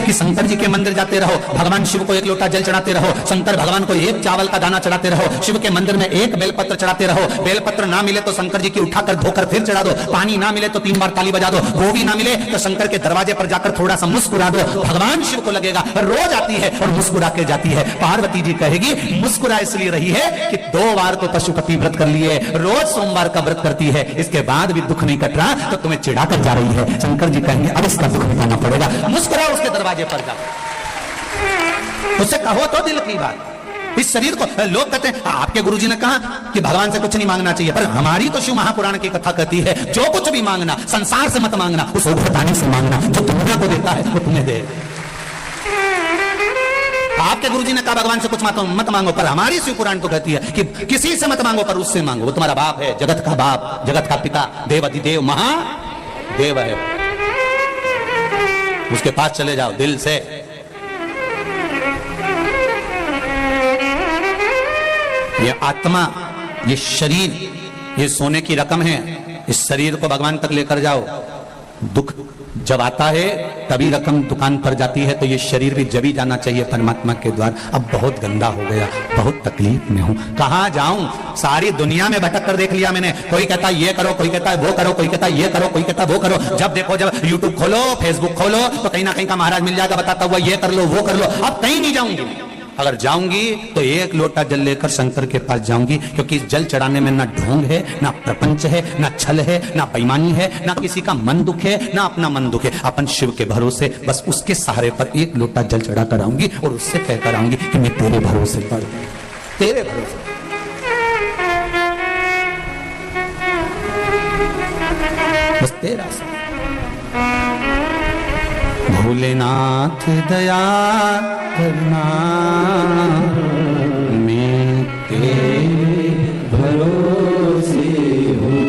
कि शंकर जी के मंदिर जाते रहो, भगवान शिव को एक लोटा जल चढ़ाते रहो, शंकर भगवान को एक चावल का दाना चढ़ाते रहो, शिव के मंदिर में एक बेलपत्र चढ़ाते रहो, बेलपत्र ना मिले तो शंकर जी की उठाकर धोकर फिर चढ़ा दो, पानी ना मिले तो 3 बार ताली बजा दो, वो भी ना मिले तो शंकर के दरवाजे पर जाकर थोड़ा सा मुस्कुरा दो। भगवान शिव को लगेगा रोज आती है और मुस्कुरा के जाती है। पार्वती जी कहेगी मुस्कुरा इसलिए रही है कि 2 बार तो पशुपति व्रत कर लिए, रोज सोमवार का व्रत करती है, इसके बाद भी दुख नहीं कट रहा तो तुम्हें चिढ़ा कर जा रही है। शंकर जी कहेंगे अब इसका दुख मिटाना पड़ेगा, मुस्कुराओ उसके दरवाजे पर जाओ, उससे कहो तो दिल की बात। इस शरीर को लोग कहते हैं आपके गुरुजी ने कहा कि भगवान से कुछ नहीं मांगना चाहिए, पर हमारी तो शिव महापुराण की कथा कहती है जो कुछ भी मांगना संसार से मत मांगना, उस उभरदानी से मांगना जो दुनिया को देता है वो तुम्हें दे। आपके गुरुजी ने कहा भगवान से कुछ मत मांगो, पर हमारी शिव पुराण तो कहती है कि किसी से मत मांगो पर उससे मांगो, वो तुम्हारा बाप है, जगत का बाप, जगत का पिता, देव अधिदेव महादेव है, उसके पास चले जाओ दिल से। ये आत्मा, ये शरीर, ये सोने की रकम है, इस शरीर को भगवान तक लेकर जाओ। दुख जब आता है तभी रकम दुकान पर जाती है, तो ये शरीर भी जब ही जाना चाहिए परमात्मा के द्वार। अब बहुत गंदा हो गया, बहुत तकलीफ में हूं, कहां जाऊं? सारी दुनिया में भटक कर देख लिया मैंने, कोई कहता है ये करो, कोई कहता है वो करो, कोई कहता है ये करो, कोई कहता है वो करो। जब देखो, जब यूट्यूब खोलो, फेसबुक खोलो, तो कहीं ना कहीं का महाराज मिल जाएगा बताता हुआ ये कर लो वो कर लो। अब कहीं नहीं जाऊंगी, अगर जाऊंगी तो एक लोटा जल लेकर शंकर के पास जाऊंगी, क्योंकि इस जल चढ़ाने में ना ढोंग है, ना प्रपंच है, ना छल है, ना बेईमानी है, ना किसी का मन दुख है, ना अपना मन दुख है। अपन शिव के भरोसे बस उसके सहारे पर एक लोटा जल चढ़ा कर आऊंगी और उससे कहकर आऊंगी कि मैं तेरे भरोसे पर, तेरे भरोसे। बस तेरा भोलेनाथ दया करना, मैं तेरे भरोसे हूँ।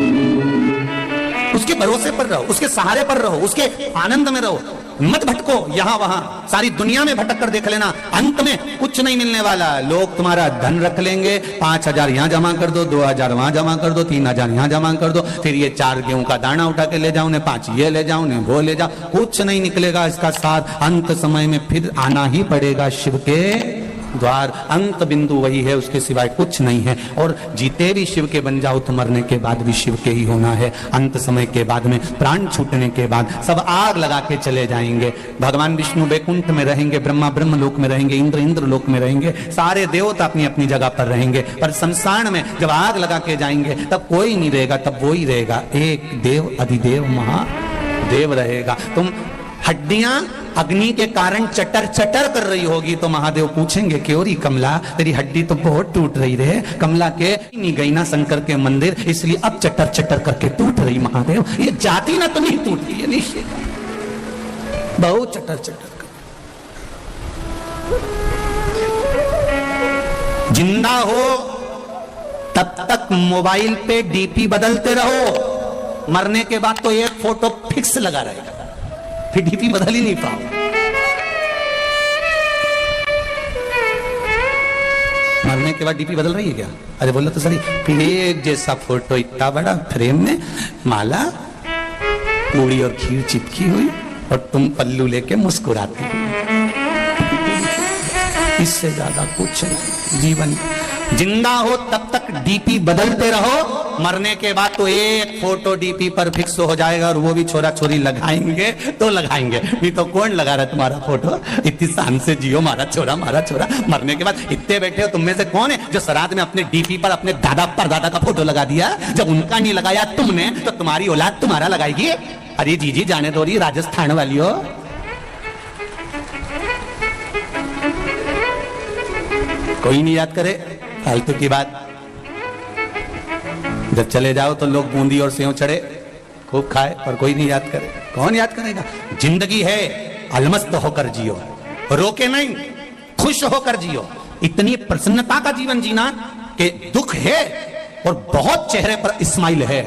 उसके भरोसे पर रहो, उसके सहारे पर रहो, उसके आनंद में रहो, मत भटको यहां वहां। सारी दुनिया में भटक कर देख लेना, अंत में कुछ नहीं मिलने वाला। लोग तुम्हारा धन रख लेंगे, 5,000 यहां जमा कर दो, 2,000 वहां जमा कर दो, 3,000 यहां जमा कर दो, फिर ये 4 गेहूं का दाना उठा के ले जाओ, ने 5 ये ले जाओ, ने वो ले जाओ, कुछ नहीं निकलेगा इसका साथ। अंत समय में फिर आना ही पड़ेगा शिव के द्वार। अंत बिंदु वही है, उसके सिवाय कुछ नहीं है। और जीते भी शिव के बन जाओ तो मरने के बाद भी शिव के ही होना है। अंत समय के बाद में, प्राण छूटने के बाद सब आग लगा के चले जाएंगे। भगवान विष्णु वैकुंठ में रहेंगे, ब्रह्मा ब्रह्म लोक में रहेंगे, इंद्र इंद्र लोक में रहेंगे, सारे देवता अपनी अपनी जगह पर रहेंगे। पर संसार में जब आग लगा के जाएंगे तब कोई नहीं रहेगा, तब वो ही रहेगा, एक देव अधिदेव महादेव रहेगा। तुम हड्डियां अग्नि के कारण चटर चटर कर रही होगी तो महादेव पूछेंगे क्यों री कमला, तेरी हड्डी तो बहुत टूट रही रहे। कमला के नहीं गई ना शंकर के मंदिर, इसलिए अब चटर चटर करके टूट रही। महादेव ये जाती ना तो नहीं टूटती है, निश्चित बहुत चटर चटर कर। जिंदा हो तब तक मोबाइल पे डीपी बदलते रहो, मरने के बाद तो एक फोटो फिक्स लगा रहेगा, फिर डीपी बदल ही नहीं पाओ। मरने के बाद डीपी बदल रही है क्या? अरे बोलो तो सही, फिर एक जैसा फोटो इतना बड़ा फ्रेम में, माला पूड़ी और खीर चिपकी हुई और तुम पल्लू लेके मुस्कुराती हो। इससे ज्यादा कुछ नहीं जीवन। जिंदा हो तब तक डीपी बदलते रहो, मरने के बाद तो एक फोटो डीपी पर फिक्स हो जाएगा, और वो भी छोरा छोरी लगाएंगे तो लगाएंगे, भी तो कौन लगा रहा है तुम्हारा फोटो? इतनी शान से जियो मारा छोरा मारा छोरा। मरने के बाद इतने बैठे हो, तुम में से कौन है जो श्राद्ध में अपने डीपी पर अपने दादा परदादा का फोटो लगा दिया? जब उनका नहीं लगाया तुमने, तो तुम्हारी औलाद तुम्हारा लगाएगी। अरे जीजी जाने दो, रही राजस्थान वाली हो। कोई नहीं याद करे, फालतू की बात। जब चले जाओ तो लोग बूंदी और सेव चढ़े खूब खाए, पर कोई नहीं याद करे। कौन याद करेगा? जिंदगी है, अलमस्त होकर जियो, रोके नहीं, खुश होकर जियो। इतनी प्रसन्नता का जीवन जीना कि दुख है और बहुत चेहरे पर स्माइल है,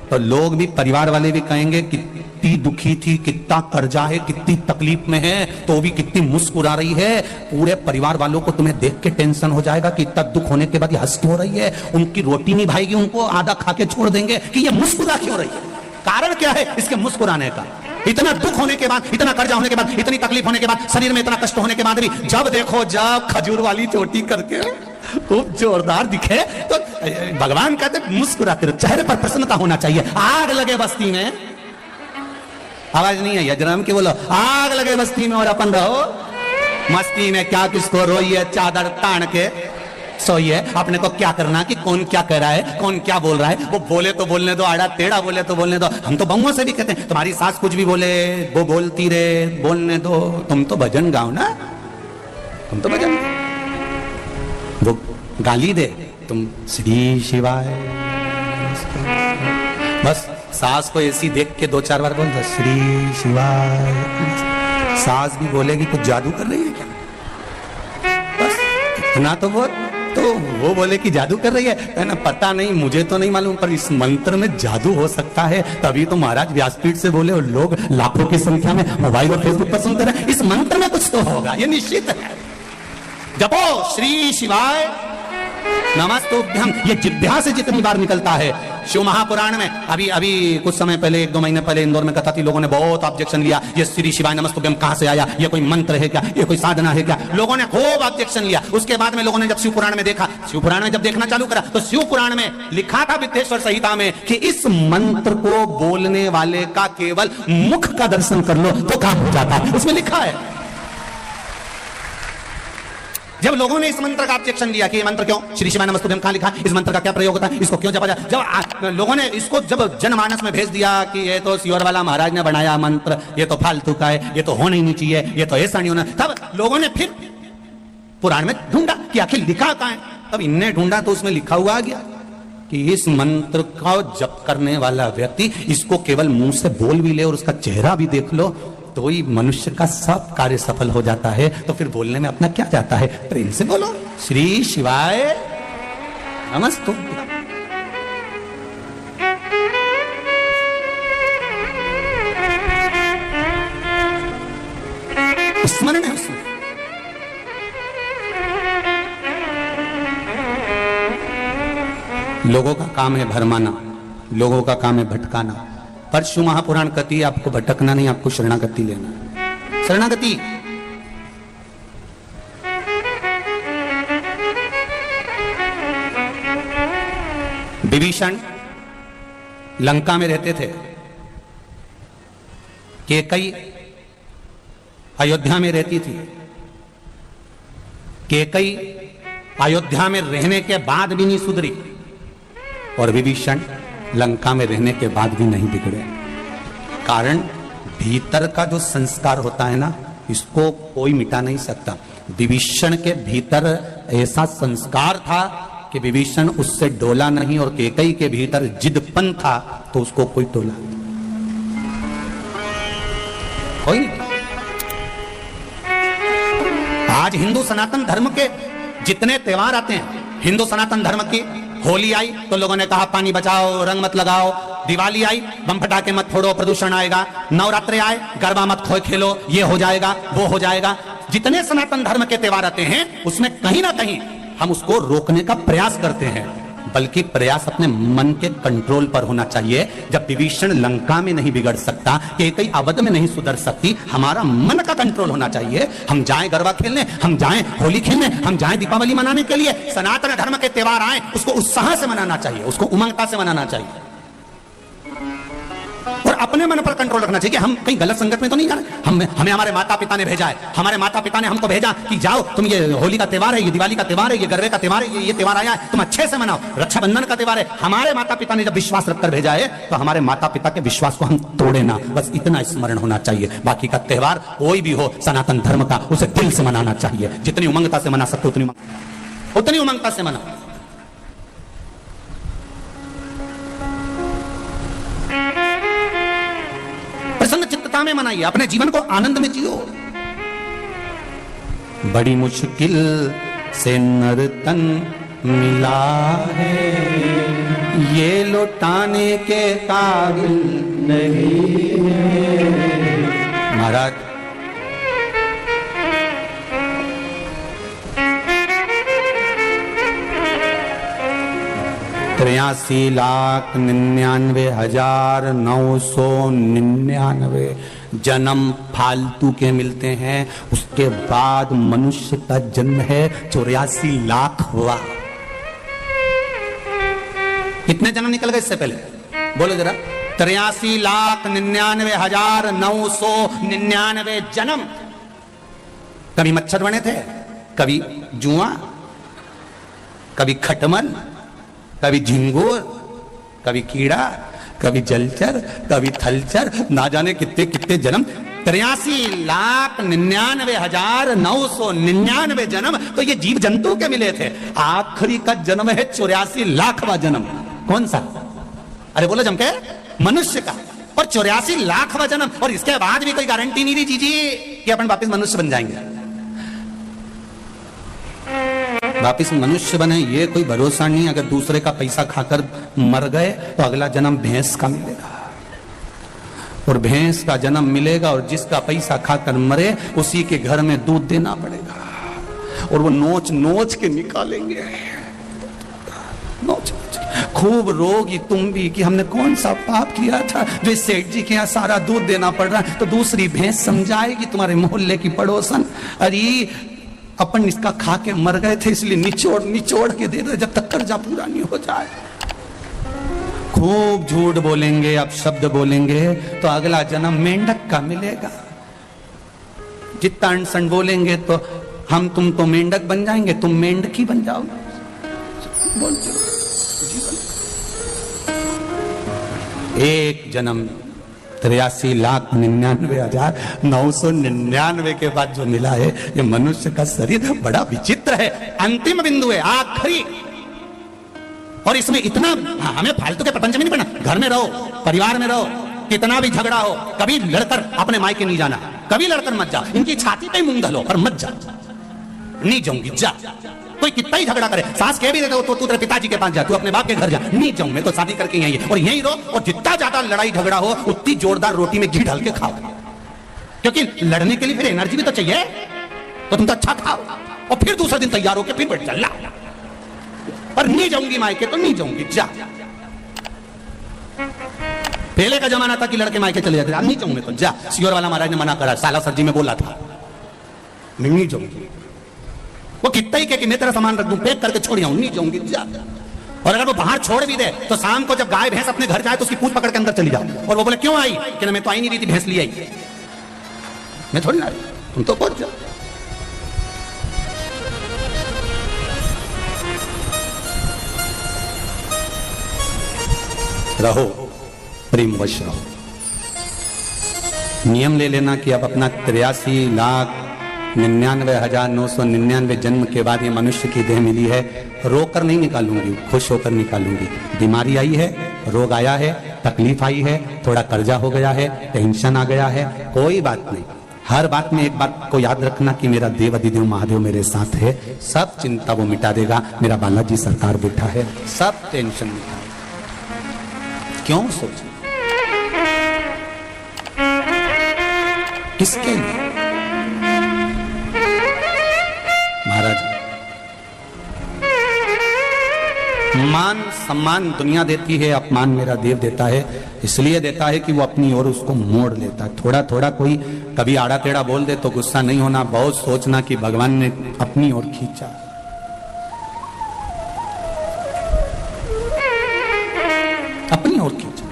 तो लोग भी, परिवार वाले भी कहेंगे कितनी दुखी थी, कितना कर्जा है, कितनी तकलीफ में है, तो भी कितनी मुस्कुरा रही है। पूरे परिवार वालों को तुम्हें देख के टेंशन हो जाएगा कि इतना दुख होने के बाद ये हंस क्यों रही है। उनकी रोटी नहीं भाएगी, उनको आधा खा के छोड़ देंगे कि ये मुस्कुरा क्यों रही है। कारण क्या है इसके मुस्कुराने का? इतना दुख होने के बाद, इतना कर्जा होने के बाद, इतनी तकलीफ होने के बाद, शरीर में इतना कष्ट होने के बाद भी जब देखो जब खजूर वाली चोटी करके खूब जोरदार दिखे तो भगवान कहते मुस्कुराते रहो, चेहरे पर प्रसन्नता होना चाहिए। आग लगे बस्ती में, आवाज नहीं है यजराम की, बोलो आग लगे बस्ती में और अपन रहो मस्ती में। क्या किसको रोइए, चादर तान के सोइए। अपने को क्या करना कि कौन क्या कह रहा है, कौन क्या बोल रहा है, वो बोले तो बोलने दो, आड़ा टेढ़ा बोले तो बोलने दो। हम तो बहुओं से भी कहते हैं तुम्हारी सास कुछ भी बोले वो बोलती रहे, बोलने दो, तुम तो भजन गाओ ना, तुम तो भजन, वो गाली दे तुम श्री शिवाय, बस सास को ऐसी देख के 2-4 बार बोल दो श्री शिवाय। सास भी बोलेगी कुछ जादू कर रही है क्या, बस इतना तो वो बोले कि जादू कर रही है ना, पता नहीं, मुझे तो नहीं मालूम, पर इस मंत्र में जादू हो सकता है। तभी तो महाराज व्यासपीठ से बोले और लोग लाखों की संख्या में मोबाइल और फेसबुक पर सुनते रहे। इस मंत्र में कुछ तो होगा, ये निश्चित है। जपो श्री शिवाय नमस्तुभ्यम, ये जिह्वा से जितनी बार निकलता है। शिव महापुराण में अभी कुछ समय पहले, 1-2 महीने पहले इंदौर में कथा थी, लोगों ने बहुत ऑब्जेक्शन लिया, ये श्री शिवाय नमस्तुभ्यम कहां से आया, ये कोई मंत्र है क्या, ये कोई साधना है क्या, लोगों ने खूब ऑब्जेक्शन लिया। उसके बाद में लोगों ने जब शिव पुराण में देखा, शिव पुराण में जब देखना चालू करा तो शिव पुराण में लिखा था विद्येश्वर संहिता में कि इस मंत्र को बोलने वाले का केवल मुख का दर्शन कर लो तो काम हो जाता है, उसमें लिखा है। जब लोगों ने इस मंत्र का ऑब्जेक्शन दिया कि ये मंत्र क्यों, श्री शिवाय नमस्तुभ्यम कहां लिखा, इस मंत्र का क्या प्रयोग होता है, इसको क्यों जपा जाए, जब लोगों ने इसको जब जनमानस में भेज दिया कि ये तो सियोर वाला महाराज ने बनाया मंत्र, ये तो फालतू का है, ये तो होना ही नहीं चाहिए, ये तो ऐसा नहीं होना, तब लोगों ने फिर पुराण में ढूंढा कि आखिर लिखा कहां है। तब इनने ढूंढा तो उसमें लिखा हुआ आ गया कि इस मंत्र का जप करने वाला व्यक्ति इसको केवल मुंह से बोल भी ले और उसका चेहरा भी देख लो तो ही मनुष्य का सब कार्य सफल हो जाता है। तो फिर बोलने में अपना क्या जाता है, प्रेम से बोलो श्री शिवाय नमस्तुभ्यम। स्मरण है उसमें। लोगों का काम है भरमाना, लोगों का काम है भटकाना, पर शिव महापुराण कहती है आपको भटकना नहीं, आपको शरणागति लेना। शरणागति विभीषण लंका में रहते थे, कैकेयी अयोध्या में रहती थी। कैकेयी अयोध्या में रहने के बाद भी नहीं सुधरी और विभीषण लंका में रहने के बाद भी नहीं बिगड़े। कारण भीतर का जो संस्कार होता है ना, इसको कोई मिटा नहीं सकता। विभीषण के भीतर ऐसा संस्कार था कि विभीषण उससे डोला नहीं, और कैकेयी के भीतर जिदपन था तो उसको कोई टोला कोई नहीं। आज हिंदू सनातन धर्म के जितने त्योहार आते हैं, हिंदू सनातन धर्म की होली आई तो लोगों ने कहा पानी बचाओ, रंग मत लगाओ। दिवाली आई बम फटाके मत फोड़ो, प्रदूषण आएगा। नवरात्रे आए गरबा मत खेलो, ये हो जाएगा वो हो जाएगा। जितने सनातन धर्म के त्योहार आते हैं उसमें कहीं ना कहीं हम उसको रोकने का प्रयास करते हैं, बल्कि प्रयास अपने मन के कंट्रोल पर होना चाहिए। जब विभीषण लंका में नहीं बिगड़ सकता, कैकेयी अवध में नहीं सुधर सकती, हमारा मन का कंट्रोल होना चाहिए। हम जाएं गरबा खेलने, हम जाएं होली खेलने, हम जाएं दीपावली मनाने के लिए। सनातन धर्म के त्योहार आए उसको उत्साह से मनाना चाहिए, उसको उमंगता से मनाना चाहिए, और अपने मन पर कंट्रोल रखना चाहिए कि हम कहीं गलत संगत में तो नहीं जा रहे। हमें हमारे माता पिता ने भेजा है, हमारे माता पिता ने हमको भेजा कि जाओ तुम, ये होली का त्योहार है, ये दिवाली का त्योहार है, ये गरबे का त्योहार है, ये त्योहार आया है, तुम अच्छे से मनाओ। रक्षाबंधन का त्योहार है, हमारे माता पिता ने जब विश्वास रखकर भेजा है तो हमारे माता पिता के विश्वास को हम तोड़े ना, बस इतना स्मरण होना चाहिए। बाकी का त्योहार कोई भी हो सनातन धर्म का, उसे दिल से मनाना चाहिए। जितनी उमंगता से मना सकते उतनी उमंगता से मनाओ। प्रसन्न चित्तता में मनाइए, अपने जीवन को आनंद में जियो। बड़ी मुश्किल से नर्तन मिला है, ये लौटाने के काबिल नहीं है। महाराज 83,99,999 जन्म फालतू के मिलते हैं। उसके बाद मनुष्य का जन्म है 84 लाख हुआ। कितने जन्म निकल गए इससे पहले बोलो जरा? 83,99,999 जन्म। कभी मच्छर बने थे, कभी जुआ, कभी खटमल, कभी झिंगुर, कभी कीड़ा, कभी जलचर, कभी थलचर, ना जाने कितने कितने जन्म। 83,99,999 जन्म तो ये जीव जंतु के मिले थे। आखिरी का जन्म है 84 लाखवां जन्म। कौन सा? अरे बोलो जम के, मनुष्य का। और 84 लाखवां जन्म, और इसके बाद भी कोई गारंटी नहीं दी जीजी कि अपन वापस मनुष्य बन जाएंगे। वापिस मनुष्य बने ये कोई भरोसा नहीं। अगर दूसरे का पैसा खाकर मर गए तो अगला जन्म भैंस का मिलेगा, और भैंस का जन्म मिलेगा, और जिसका पैसा खाकर मरे उसी के घर में दूध देना पड़ेगा, और वो नोच नोच के निकालेंगे। नोच खूब रोगी तुम भी कि हमने कौन सा पाप किया था जो इस सेठ जी के यहाँ सारा दूध देना पड़ रहा है। तो दूसरी भैंस समझाएगी तुम्हारे मोहल्ले की पड़ोसन, अरे अपन इसका खा के मर गए थे इसलिए निचोड़ निचोड़ के दे दो जब तक कर्जा पूरा नहीं हो जाए। खूब झूठ बोलेंगे, अब शब्द बोलेंगे तो अगला जन्म मेंढक का मिलेगा। जितना अनसन बोलेंगे तो हम तुम तो मेंढक बन जाएंगे, तुम मेंढकी बन जाओगे। बोलते एक जन्म 83,99,999 के बाद जो मिला है ये मनुष्य का शरीर बड़ा विचित्र है। अंतिम बिंदु है, आखिरी। और इसमें इतना हमें फालतू के प्रपंच में नहीं पड़ना। घर में रहो, परिवार में रहो, कितना भी झगड़ा हो, कभी लड़कर अपने मायके नहीं जाना, कभी लड़कर मत जा। इनकी छाती पे मूंग धलो पर मत जा। नहीं जाऊंगी जा। कोई कितना ही झगड़ा करे, सास कह भी देते हो तो तू तेरे पिताजी के पास जा, तू अपने बाप के घर जा। नहीं जाऊं, मैं तो शादी करके यहीं है और यहीं रहो, और जितना ज्यादा लड़ाई झगड़ा हो उतनी जोरदार रोटी में घी डाल के खाओ, क्योंकि लड़ने के लिए फिर एनर्जी भी तो चाहिए। तो तुम तो अच्छा खाओ और फिर दूसरे दिन तैयार होकर फिर बैठ चल। पर नहीं जाऊंगी मायके तो नहीं जाऊंगी जा। पहले का जमाना था कि लड़के मायके चले जाते, अब नहीं जाऊंगे तो जा। सियोर वाला महाराज ने मना करा, साला सरजी में बोला था नहीं जाऊंगी। वो कितना ही कहे कि मैं तेरा सामान रख दूं, पैक करके छोड़ आऊं, नहीं जाऊंगी जा। और अगर वो बाहर छोड़ भी दे तो शाम को जब गाय भैंस अपने घर जाए तो उसकी पूंछ पकड़ के अंदर चली जाओ, और वो बोले क्यों आई? कि मैं तो आई नहीं रही थी, भैंस ली आई। मैं थोड़ी ना आई, तुम तो पहुंच जाओ। रहो प्रेम वश रहो। नियम ले लेना कि अब अपना 83,99,999 जन्म के बाद ये मनुष्य की देह मिली है, रोकर नहीं निकालूंगी, खुश होकर निकालूंगी। बीमारी आई है, रोग आया है, तकलीफ आई है, थोड़ा कर्जा हो गया है, टेंशन आ गया है, कोई बात नहीं। हर बात में एक बात को याद रखना कि मेरा देव अधिदेव महादेव मेरे साथ है, सब चिंता वो मिटा देगा। मेरा बालाजी सरकार बैठा है, सब टेंशन मिटा। क्यों सोच किसके लिए? महाराज मान सम्मान दुनिया देती है, अपमान मेरा देव देता है। इसलिए देता है कि वो अपनी ओर उसको मोड़ लेता है। थोड़ा थोड़ा कोई कभी आड़ा टेढ़ा बोल दे तो गुस्सा नहीं होना, बहुत सोचना कि भगवान ने अपनी ओर खींचा। अपनी ओर खींचा,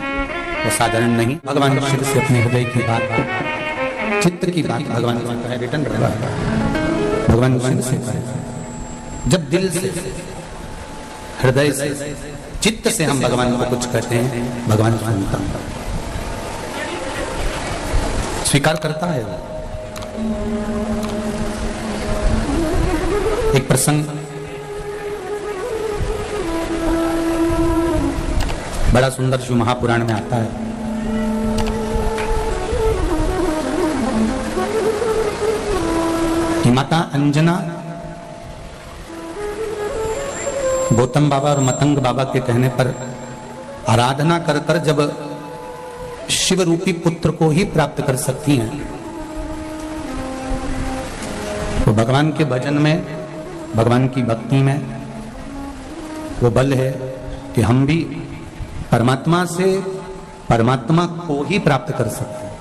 वो साधारण नहीं। भगवान शिव से अपने हृदय की बात, चित्त की बात भगवान को रिटर्न रहेगा। भगवान शिव से जब दिल से, हृदय से, चित्त से हम भगवान को कुछ कहते हैं, भगवान सुनता, स्वीकार करता है। एक प्रसंग बड़ा सुंदर शिव महापुराण में आता है। कि माता अंजना गौतम बाबा और मतंग बाबा के कहने पर आराधना कर कर जब शिव रूपी पुत्र को ही प्राप्त कर सकती हैं, तो भगवान के भजन में, भगवान की भक्ति में वो बल है कि हम भी परमात्मा से परमात्मा को ही प्राप्त कर सकते हैं।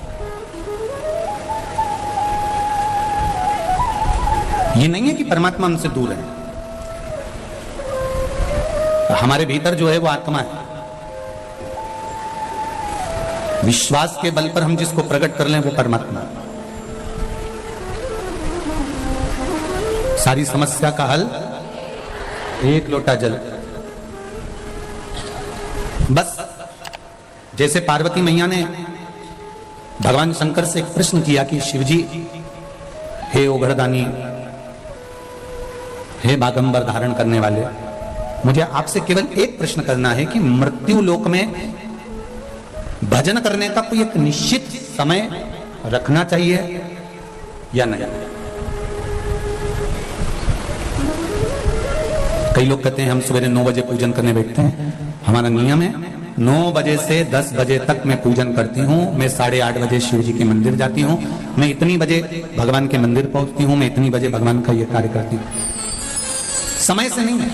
ये नहीं है कि परमात्मा हमसे दूर है, हमारे भीतर जो है वो आत्मा है। विश्वास के बल पर हम जिसको प्रकट कर लें वो परमात्मा। सारी समस्या का हल एक लोटा जल। बस जैसे पार्वती मैया ने भगवान शंकर से एक प्रश्न किया कि शिवजी, हे ओघड़दानी, हे बागंबर धारण करने वाले, मुझे आपसे केवल एक प्रश्न करना है कि मृत्यु लोक में भजन करने का कोई एक निश्चित समय रखना चाहिए या नहीं? कई लोग कहते हैं हम सवेरे 9 बजे पूजन करने बैठते हैं। हमारा नियम है 9 बजे से 10 बजे तक मैं पूजन करती हूँ। मैं 8:30 बजे शिव जी के मंदिर जाती हूँ। मैं इतनी बजे भगवान के मंदिर पहुंचती हूँ। मैं इतनी बजे भगवान का ये कार्य करती हूँ। समय से नहीं है।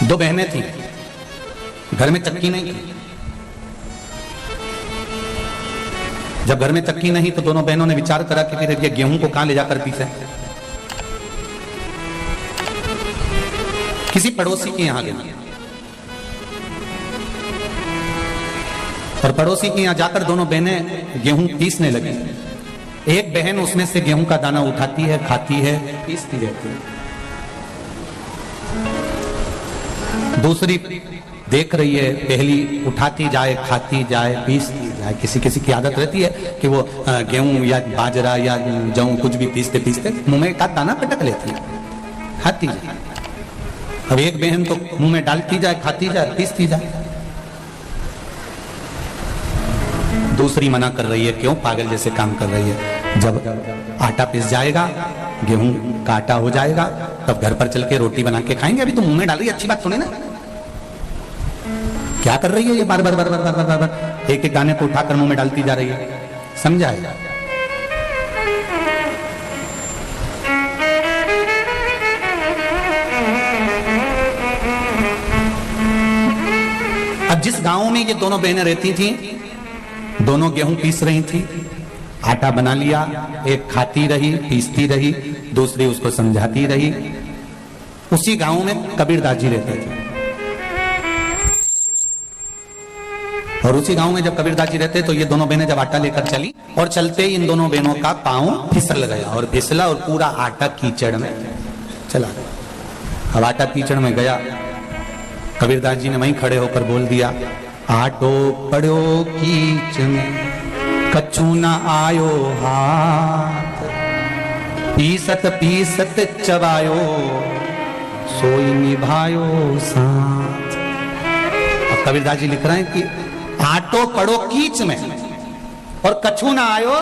दो बहनें थी, घर में चक्की नहीं थी। जब घर में चक्की नहीं तो दोनों बहनों ने विचार करा कि फिर ये गेहूं को कहां ले जाकर पीसे। किसी पड़ोसी के यहां गई और पड़ोसी के यहां जाकर दोनों बहनें गेहूं पीसने लगी। एक बहन उसमें से गेहूं का दाना उठाती है, खाती है, पीसती रहती है। दूसरी देख रही है, पहली उठाती जाए, खाती जाए, पीसती जाए। किसी किसी की आदत रहती है कि वो गेहूं या बाजरा या जौ कुछ भी पीसते पीसते मुंह में का दाना पटक लेती है, खाती जाए। अब एक बहन तो मुंह में डालती जाए, खाती जाए, पीसती जाए। दूसरी मना कर रही है, क्यों पागल जैसे काम कर रही है। जब आटा पिस जाएगा, गेहूं का आटा हो जाएगा, तब घर पर चल के रोटी बना के खाएंगे। अभी तो मुंह में डाल रही है, अच्छी बात सुने ना। क्या कर रही है ये? बार बार बार बार बार बार बार एक एक गाने को उठाकर मुंह में डालती जा रही है। समझाए? अब जिस गांव में ये दोनों बहनें रहती थी, दोनों गेहूं पीस रही थी, आटा बना लिया, एक खाती रही, पीसती रही, दूसरी उसको समझाती रही। उसी गांव में कबीरदास जी रहते थे और उसी गांव में जब कबीरदास जी रहते तो ये दोनों बहनें जब आटा लेकर चली और चलते ही इन दोनों बहनों का पांव फिसल गया और फिसला और पूरा आटा कीचड़ में चला गया। अब आटा कीचड़ में गया, कबीरदास जी ने वहीं खड़े होकर बोल दिया, आटो पड़ो कीच में कछु न आयो हाथ, पीसत पीसत चबायो सोई निभायो साथ। अब कबीरदास जी लिख रहे हैं कि आटो पड़ो कीच में और कछु ना आयो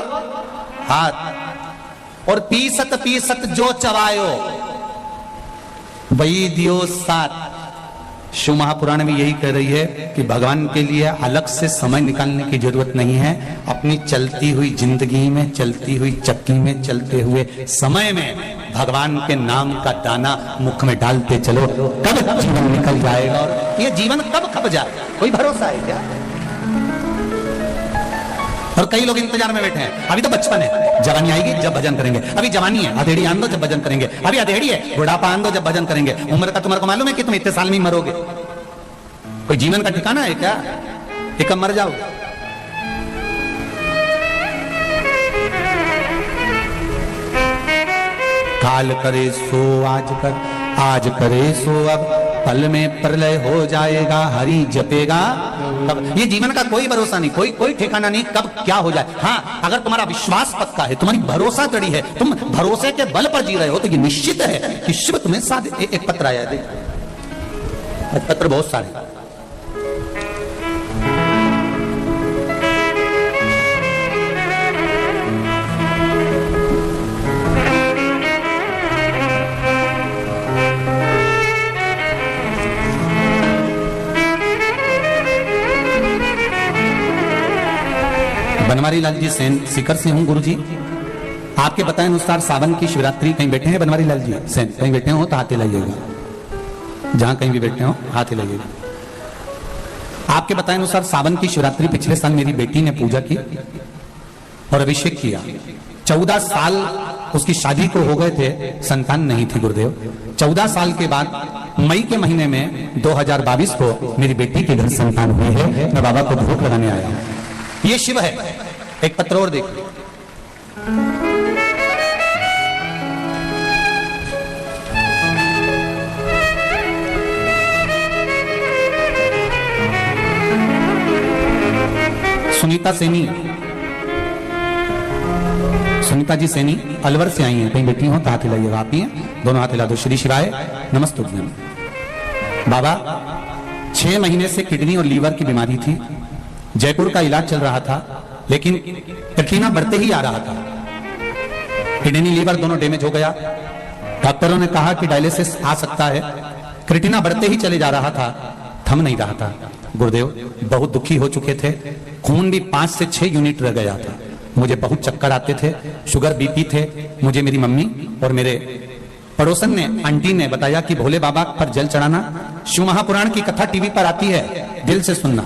हाथ, और पीसत पीसत जो चबायो वही दियो साथ। शिव महापुराण में यही कह रही है कि भगवान के लिए अलग से समय निकालने की जरूरत नहीं है। अपनी चलती हुई जिंदगी में, चलती हुई चक्की में, चलते हुए समय में भगवान के नाम का दाना मुख में डालते चलो। कब जीवन निकल जाएगा और ये जीवन कब खप जाएगा, कोई भरोसा है क्या? और कई लोग इंतजार में बैठे हैं, अभी तो बचपन है, जवानी आएगी जब भजन करेंगे। अभी जवानी है, अधेड़ी आन दो जब भजन करेंगे। अभी अधेड़ी है, बुढ़ापा आन दो जब भजन करेंगे। उम्र का तुम्हारे को मालूम है कि तुम इतने साल में ही मरोगे? कोई जीवन का ठिकाना है क्या कि कब मर जाओगे? काल करे सो आज कर, आज करे सो अब, पल में प्रलय हो जाएगा, हरि जपेगा तब। ये जीवन का कोई भरोसा नहीं, कोई ठिकाना नहीं कब क्या हो जाए। हाँ, अगर तुम्हारा विश्वास पक्का है, तुम्हारी भरोसा दृढ़ है, तुम भरोसे के बल पर जी रहे हो, तो ये निश्चित है कि शिव तुम्हें साथ। एक पत्र आया, देख पत्र बहुत सारे। बनवारी लाल जी सेन सीकर से हूं गुरुजी। आपके बताए अनुसार सावन की शिवरात्रि, कहीं बैठे हैं बनवारी लाल जी सेन, कहीं बैठे हो तो हाथ हिलाइएगा, जहां कहीं भी बैठे हो हाथ हिलाइएगा। आपके बताए अनुसार सावन की शिवरात्रि पिछले साल मेरी बेटी ने पूजा की और अभिषेक किया। 14 साल उसकी शादी को हो गए थे, संतान नहीं थी गुरुदेव। 14 साल के बाद मई के महीने में 2022 को मेरी बेटी के घर संतान हुई है। मैं बाबा को भोग लगाने आया हूं। ये शिव है। एक पत्र और देखिए, सुनीता सेनी, सुनीता जी सेनी अलवर से आई हैं, कहीं बैठी हो तो हाथ हिलाइएगा। आप ही हैं, दोनों हाथ हिला दो। श्री शिवाय नमस्ते। बाबा 6 महीने से किडनी और लीवर की बीमारी थी, जयपुर का इलाज चल रहा था, लेकिन कटरीना बढ़ते ही आ रहा था। किडनी लीवर दोनों डैमेज हो गया। डॉक्टरों ने कहा कि डायलिसिस आ सकता है। क्रिटिना बढ़ते ही चले जा रहा था, थम नहीं रहा था। गुरुदेव बहुत दुखी हो चुके थे, खून भी 5 से 6 यूनिट रह गया था। मुझे बहुत चक्कर आते थे, शुगर बीपी थे। मुझे मेरी मम्मी और मेरे पड़ोसन ने, आंटी ने बताया कि भोले बाबा पर जल चढ़ाना, शिव महापुराण की कथा टीवी पर आती है, दिल से सुनना।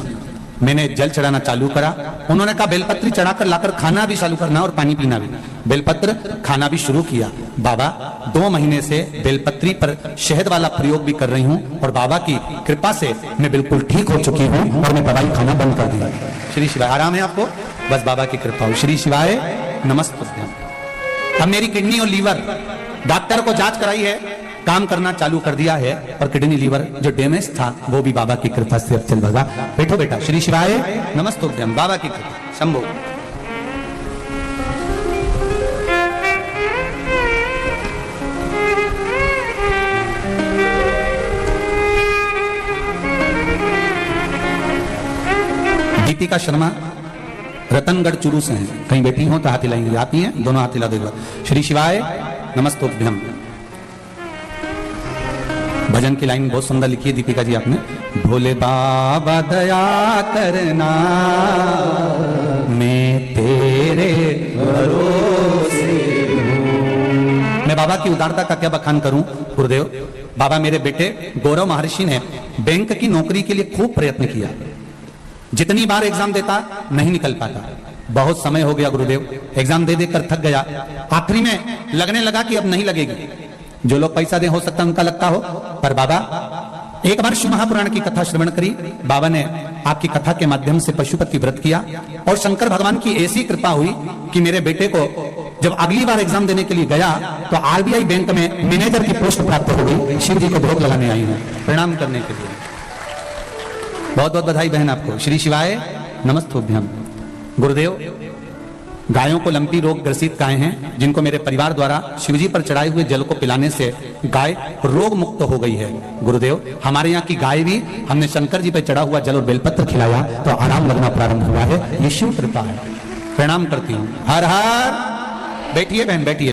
मैंने जल चढ़ाना चालू करा। उन्होंने कहा बेलपत्री चढ़ाकर लाकर खाना भी चालू करना और पानी पीना भी। बेलपत्र खाना भी शुरू किया। बाबा 2 महीने से बेलपत्री पर शहद वाला प्रयोग भी कर रही हूँ और बाबा की कृपा से मैं बिल्कुल ठीक हो चुकी हूँ और मैं दवाई खाना बंद कर दिया। श्री शिवाय, आराम है आपको, बस बाबा की कृपा हो। श्री शिवाय नमस्ते। अब मेरी किडनी और लीवर, डॉक्टर को जांच कराई है, काम करना चालू कर दिया है और किडनी लीवर जो डैमेज था वो भी बाबा की कृपा से अब चल रहा। बैठो बेटा। श्री शिवाय नमस्ते। बाबा की कृपा, शंभो। दीपिका शर्मा रतनगढ़ चुरू से हैं, कहीं बैठी हो तो हाथ हिलाएंगे। आप ही हैं, दोनों हाथ हिला देगा। श्री शिवाय नमस्तोभ्यम। भजन की लाइन बहुत सुंदर लिखी है दीपिका जी आपने। भोले बाबा दया करना, मैं तेरे भरोसे हूं। मैं बाबा की उदारता का क्या बखान करूं गुरुदेव। बाबा मेरे बेटे गौरव महर्षि ने बैंक की नौकरी के लिए खूब प्रयत्न किया, जितनी बार एग्जाम देता नहीं निकल पाता। बहुत समय हो गया गुरुदेव, एग्जाम दे देकर थक गया। आखिरी में लगने लगा कि अब नहीं लगेगी। जो लोग पैसा दे हो सकता है उनका लगता हो, पर बाबा एक बार शिव महापुराण की कथा श्रवण करी। बाबा ने आपकी कथा के माध्यम से पशुपति व्रत किया और शंकर भगवान की ऐसी कृपा हुई कि मेरे बेटे को जब अगली बार एग्जाम देने के लिए गया तो आरबीआई बैंक में मैनेजर की पोस्ट प्राप्त हो गई। शिव जी को भोग लगाने आई हूँ प्रणाम करने के लिए। बहुत बहुत बधाई बहन आपको। श्री शिवाय नमस्तोभ्यम। गुरुदेव गायों को लंपी रोग ग्रसित गाय हैं, जिनको मेरे परिवार द्वारा शिवजी पर चढ़ाए हुए जल को पिलाने से गाय रोग मुक्त हो गई है। गुरुदेव हमारे यहाँ की गाय भी हमने शंकर जी पर चढ़ा हुआ जल और बेलपत्र खिलाया तो आराम लगना प्रारंभ हुआ है। ये शिव कृपा है। प्रणाम करती हूँ। हर हर। बैठिए बहन, बैठिए।